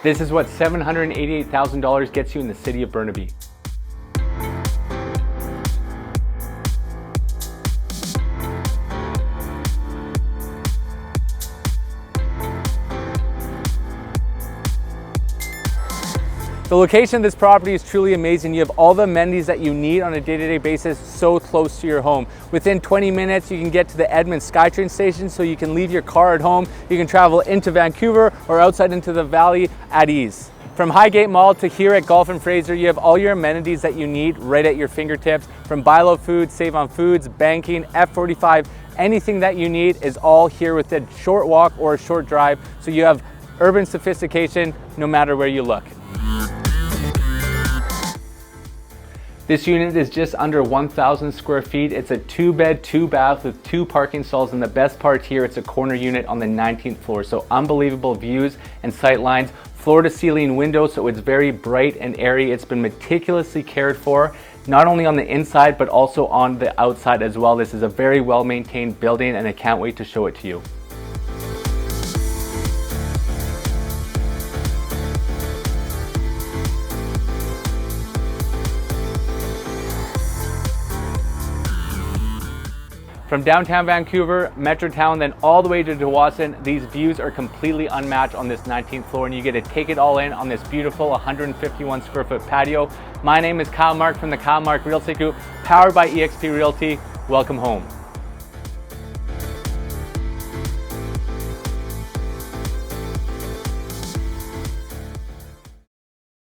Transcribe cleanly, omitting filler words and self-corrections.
This is what $788,000 gets you in the city of Burnaby. The location of this property is truly amazing. You have all the amenities that you need on a day-to-day basis so close to your home. Within 20 minutes, you can get to the Edmonds SkyTrain station, so you can leave your car at home. You can travel into Vancouver or outside into the valley at ease. From Highgate Mall to here at Golf and Fraser, you have all your amenities that you need right at your fingertips. From buy low foods, save on foods, banking, F45, anything that you need is all here within a short walk or a short drive. So you have urban sophistication no matter where you look. This unit is just under 1,000 square feet. It's a 2-bed, 2-bath with 2 parking stalls, and the best part here, it's a corner unit on the 19th floor. So unbelievable views and sight lines, floor to ceiling windows, so it's very bright and airy. It's been meticulously cared for, not only on the inside, but also on the outside as well. This is a very well-maintained building, and I can't wait to show it to you. From downtown Vancouver, Metrotown, then all the way to Tsawwassen, these views are completely unmatched on this 19th floor, and you get to take it all in on this beautiful 151 square foot patio. My name is Kyle Mark from the Kyle Mark Real Estate Group, powered by eXp Realty. Welcome home.